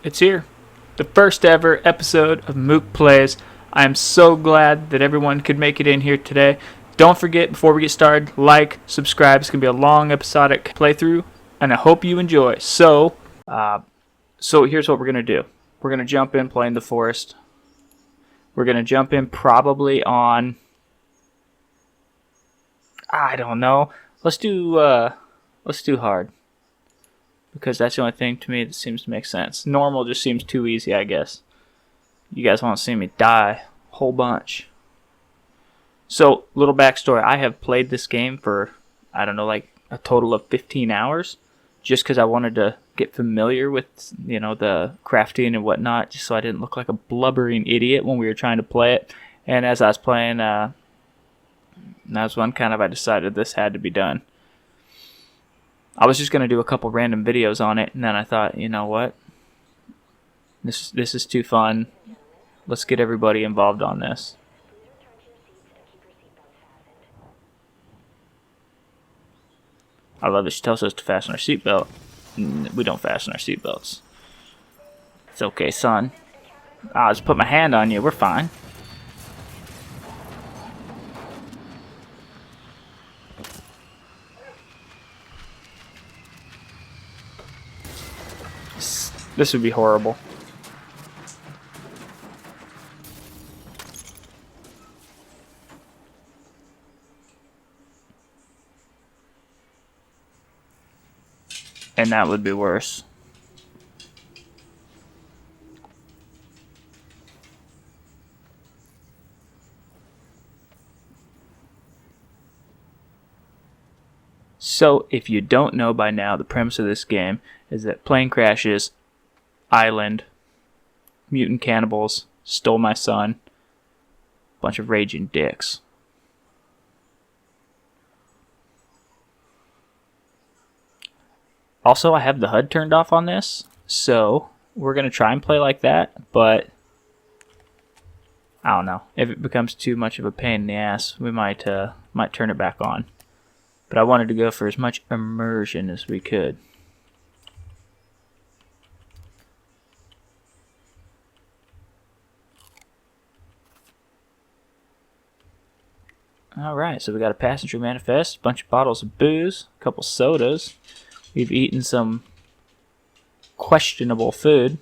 It's here. The first ever episode of MookPlays. I am so glad that everyone could make it in here today. Don't forget, before we get started, like, subscribe. It's going to be a long episodic playthrough, and I hope you enjoy. So here's what we're going to do. We're going to jump in playing the forest. We're going to jump in probably on, I don't know. Let's do hard. Because that's the only thing to me that seems to make sense. Normal just seems too easy, I guess. You guys want to see me die a whole bunch. So, little backstory. I have played this game for, I don't know, like a total of 15 hours. Just because I wanted to get familiar with, the crafting and whatnot. Just so I didn't look like a blubbering idiot when we were trying to play it. And as I was playing, that's when I decided this had to be done. I was just going to do a couple random videos on it, and then I thought, you know what? This is too fun. Let's get everybody involved on this. I love that she tells us to fasten our seatbelt. We don't fasten our seatbelts. It's okay, son. I'll just put my hand on you. We're fine. This would be horrible. And that would be worse. So, if you don't know by now, the premise of this game is that plane crashes, island, mutant cannibals, stole my son, bunch of raging dicks. Also, I have the HUD turned off on this, so we're going to try and play like that, but I don't know. If it becomes too much of a pain in the ass, we might turn it back on. But I wanted to go for as much immersion as we could. Alright, so we got a passenger manifest, a bunch of bottles of booze, a couple sodas. We've eaten some questionable food,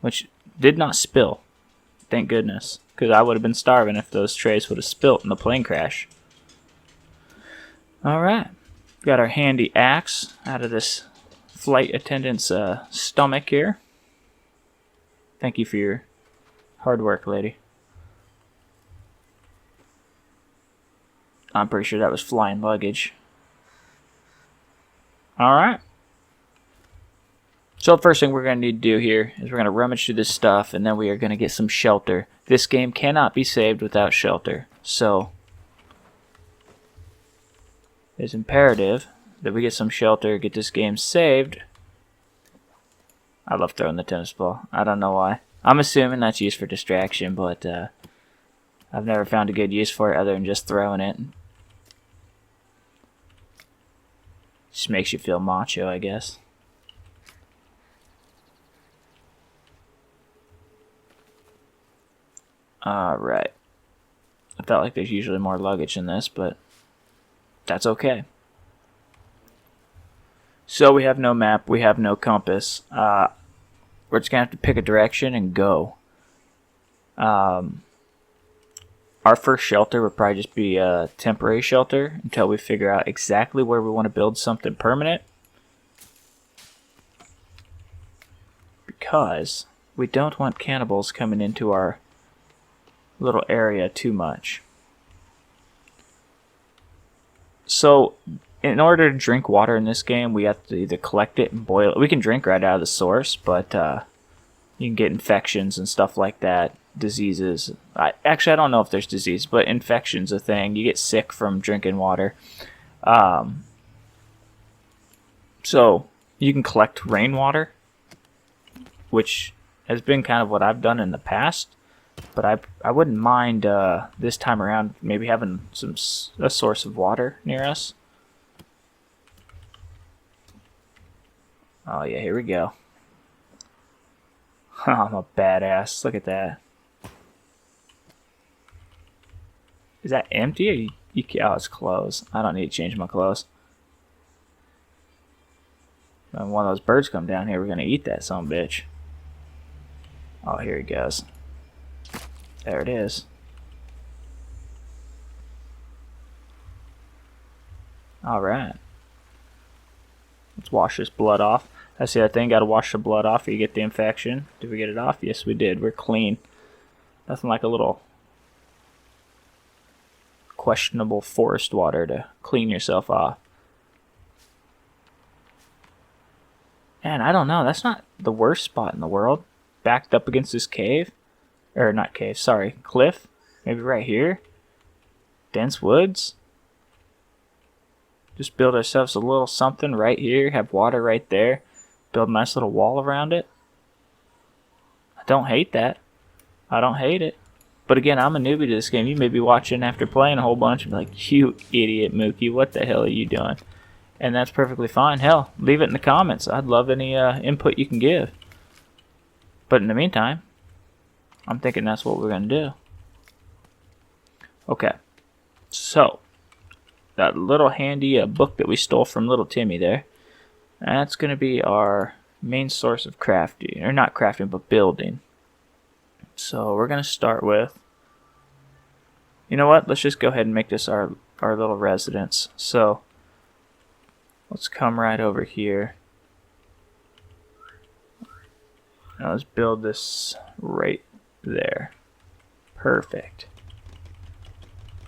which did not spill. Thank goodness, because I would have been starving if those trays would have spilt in the plane crash. Alright, got our handy axe out of this flight attendant's stomach here. Thank you for your hard work, lady. I'm pretty sure that was flying luggage. Alright. So the first thing we're going to need to do here is we're going to rummage through this stuff, and then we are going to get some shelter. This game cannot be saved without shelter. So it's imperative that we get some shelter, get this game saved. I love throwing the tennis ball. I don't know why. I'm assuming that's used for distraction, but I've never found a good use for it other than just throwing it. Just makes you feel macho, I guess. Alright. I felt like there's usually more luggage in this, but that's okay. So we have no map, we have no compass. We're just going to have to pick a direction and go. Our first shelter would probably just be a temporary shelter until we figure out exactly where we want to build something permanent. Because we don't want cannibals coming into our little area too much. So, in order to drink water in this game, we have to either collect it and boil it. We can drink right out of the source, but you can get infections and stuff like that. Diseases. Actually, I don't know if there's disease, but infection's a thing. You get sick from drinking water. So, you can collect rainwater, which has been kind of what I've done in the past. But I wouldn't mind this time around maybe having a source of water near us. Oh yeah, here we go. I'm a badass. Look at that. Is that empty or oh, it's clothes. I don't need to change my clothes. When one of those birds come down here, we're going to eat that son of a bitch. Oh, here he goes. There it is. Alright. Let's wash this blood off. That's the other thing. Got to wash the blood off or you get the infection. Did we get it off? Yes, we did. We're clean. Nothing like a little questionable forest water to clean yourself off. Man, I don't know. That's not the worst spot in the world. Backed up against this cave. Or not cave, sorry. Cliff. Maybe right here. Dense woods. Just build ourselves a little something right here. Have water right there. Build a nice little wall around it. I don't hate that. I don't hate it. But again, I'm a newbie to this game. You may be watching after playing a whole bunch and be like, you idiot, Mookie, what the hell are you doing? And that's perfectly fine. Hell, leave it in the comments. I'd love any input you can give. But in the meantime, I'm thinking that's what we're going to do. Okay. So, that little handy book that we stole from little Timmy there, that's going to be our main source of crafting. Or not crafting, but building. So, we're going to start with... You know what? Let's just go ahead and make this our little residence. So... Let's come right over here. Now let's build this right there. Perfect.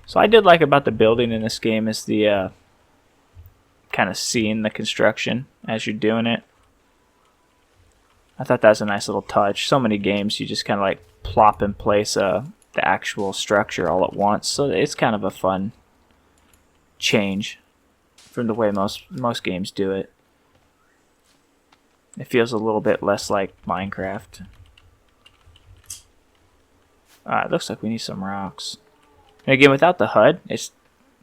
So I did like about the building in this game is the kind of seeing the construction as you're doing it. I thought that was a nice little touch. So many games you just kind of like plop in place the actual structure all at once. So it's kind of a fun change from the way most games do it. It feels a little bit less like Minecraft. Alright, looks like we need some rocks. And again, without the HUD, it's,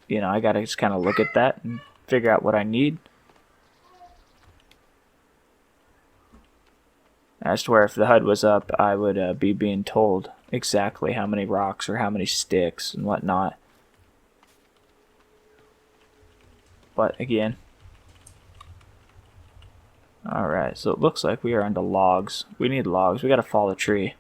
you know, I gotta just kind of look at that and figure out what I need. As to where if the HUD was up, I would be being told exactly how many rocks or how many sticks and whatnot. But again, alright, so it looks like we are into logs. We need logs. We gotta fall a tree.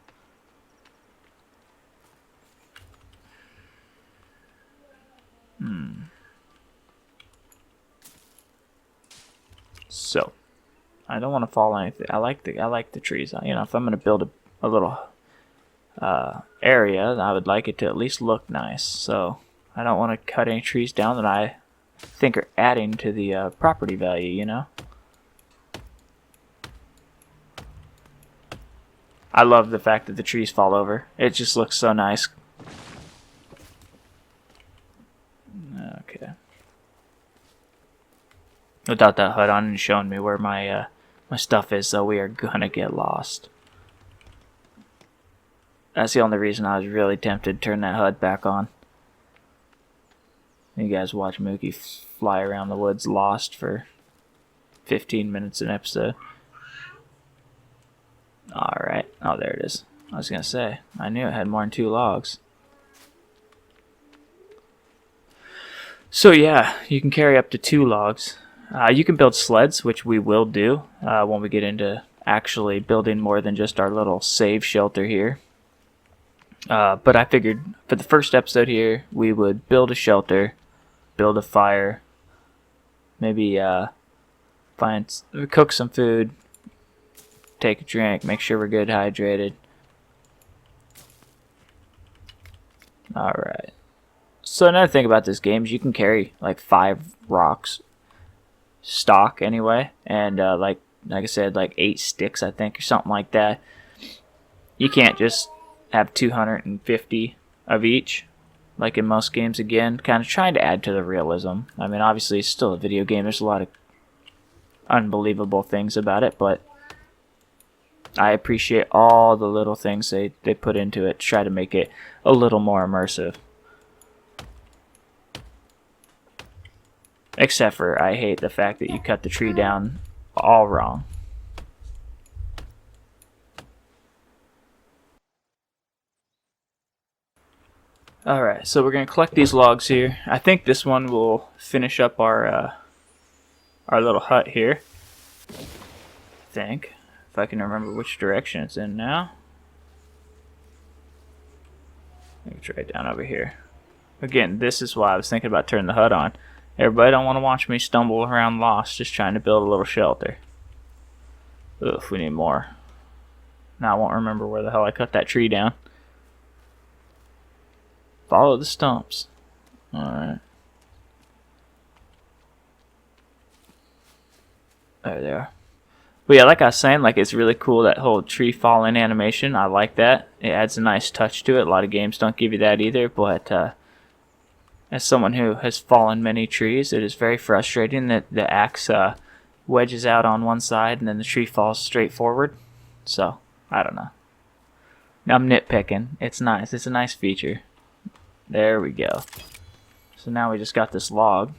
So, I don't want to fall anything. I like the trees. You know, if I'm gonna build a little area, I would like it to at least look nice. So, I don't want to cut any trees down that I think are adding to the property value, you know? I love the fact that the trees fall over. It just looks so nice. Okay. Without that HUD on and showing me where my my stuff is, so we are gonna get lost. That's the only reason I was really tempted to turn that HUD back on. You guys watch Mookie fly around the woods lost for 15 minutes an episode. Alright. Oh, there it is. I was going to say, I knew it had more than 2 logs. So yeah, you can carry up to 2 logs. You can build sleds, which we will do when we get into actually building more than just our little save shelter here. But I figured for the first episode here, we would build a shelter, build a fire, maybe cook some food, take a drink, make sure we're good hydrated. Alright. So another thing about this game is you can carry like 5 rocks stock anyway, and like I said, like 8 sticks I think or something like that. You can't just have 250 of each like in most games. Again, kind of trying to add to the realism. I mean, obviously it's still a video game. There's a lot of unbelievable things about it, but I appreciate all the little things they put into it to try to make it a little more immersive. Except for I hate the fact that you cut the tree down all wrong. Alright, so we're going to collect these logs here. I think this one will finish up our little hut here. I think. If I can remember which direction it's in now. I think it's right down over here. Again, this is why I was thinking about turning the hut on. Everybody don't want to watch me stumble around lost just trying to build a little shelter. Oof, we need more. Now I won't remember where the hell I cut that tree down. Follow the stumps. Alright. There they are. But yeah, like I was saying, like it's really cool, that whole tree falling animation. I like that. It adds a nice touch to it. A lot of games don't give you that either, but as someone who has fallen many trees, it is very frustrating that the axe wedges out on one side and then the tree falls straight forward. So, I don't know. I'm nitpicking. It's nice. It's a nice feature. There we go. So now we just got this log,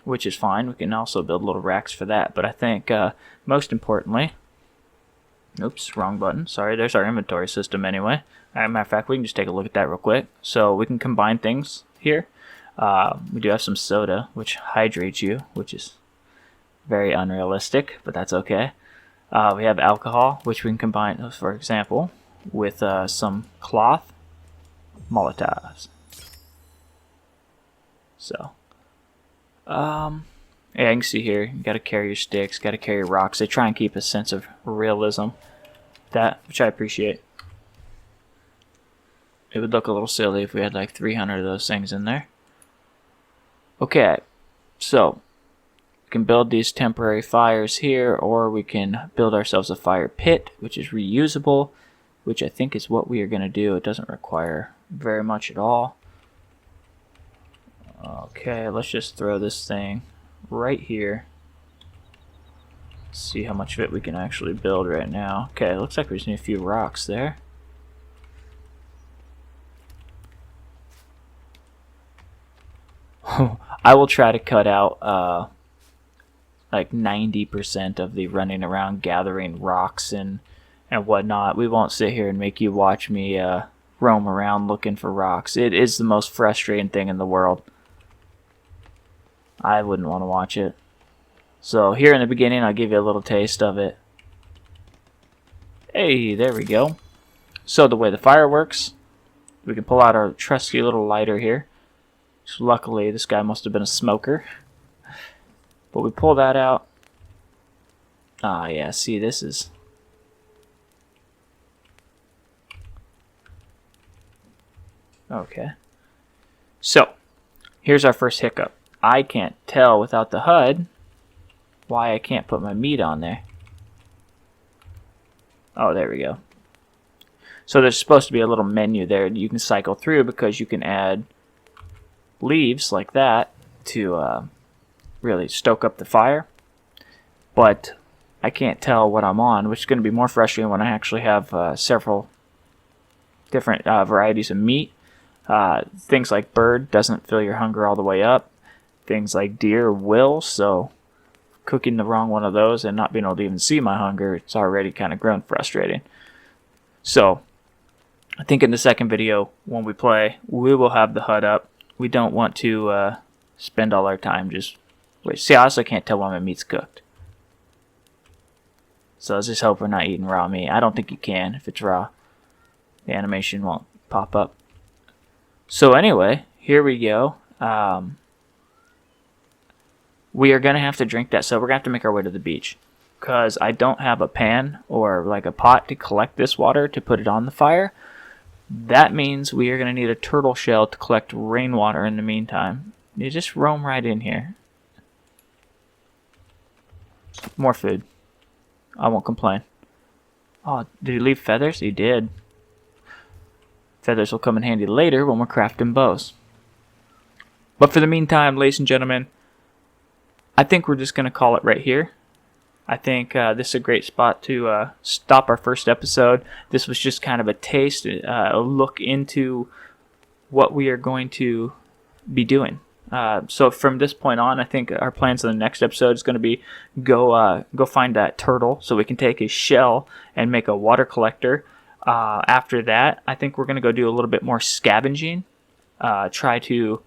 which is fine. We can also build little racks for that. But I think most importantly, oops, wrong button. Sorry, there's our inventory system anyway. As a matter of fact, we can just take a look at that real quick. So we can combine things here. We do have some soda, which hydrates you, which is very unrealistic, but that's okay. We have alcohol, which we can combine, for example, with some cloth Molotovs. So, yeah, you can see here, you gotta carry your sticks, gotta carry rocks. They try and keep a sense of realism, which I appreciate. It would look a little silly if we had like 300 of those things in there. Okay, so we can build these temporary fires here, or we can build ourselves a fire pit, which is reusable, which I think is what we are going to do. It doesn't require very much at all. Okay, let's just throw this thing right here. See how much of it we can actually build right now. Okay, looks like we just need a few rocks there. I will try to cut out like 90% of the running around gathering rocks and whatnot. We won't sit here and make you watch me roam around looking for rocks. It is the most frustrating thing in the world. I wouldn't want to watch it. So here in the beginning, I'll give you a little taste of it. Hey, there we go. So the way the fire works, we can pull out our trusty little lighter here. So luckily, this guy must have been a smoker. But we pull that out. Ah, yeah, see, this is... Okay. So, here's our first hiccup. I can't tell without the HUD why I can't put my meat on there. Oh, there we go. So there's supposed to be a little menu there you can cycle through, because you can add leaves like that to really stoke up the fire. But I can't tell what I'm on, which is going to be more frustrating when I actually have several different varieties of meat. Things like bird doesn't fill your hunger all the way up. Things like deer will, so cooking the wrong one of those and not being able to even see my hunger, it's already kind of grown frustrating. So I think in the second video, when we play, we will have the HUD up. We don't want to spend all our time just... Wait, see, I also can't tell when my meat's cooked. So let's just hope we're not eating raw meat. I don't think you can if it's raw. The animation won't pop up. So anyway, here we go. We are going to have to drink that, so we're going to have to make our way to the beach. Because I don't have a pan or like a pot to collect this water to put it on the fire. That means we are going to need a turtle shell to collect rainwater in the meantime. You just roam right in here. More food. I won't complain. Oh, did he leave feathers? He did. Feathers will come in handy later when we're crafting bows. But for the meantime, ladies and gentlemen, I think we're just going to call it right here. I think this is a great spot to stop our first episode. This was just kind of a taste, a look into what we are going to be doing. So from this point on, I think our plans in the next episode is going to be go find that turtle so we can take his shell and make a water collector. After that, I think we're going to go do a little bit more scavenging. Try to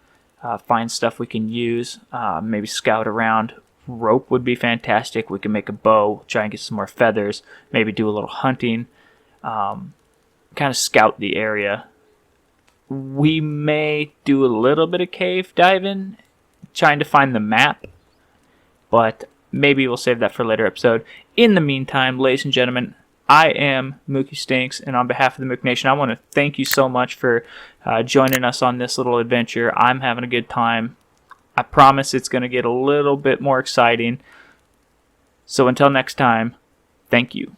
find stuff we can use. Maybe scout around. Rope would be fantastic. We can make a bow, try and get some more feathers. Maybe do a little hunting. Kind of scout the area. We may do a little bit of cave diving, trying to find the map, but maybe we'll save that for a later episode. In the meantime, ladies and gentlemen, I am Mookie Stinks, and on behalf of the Mook Nation, I want to thank you so much for joining us on this little adventure. I'm having a good time. I promise it's going to get a little bit more exciting. So until next time, thank you.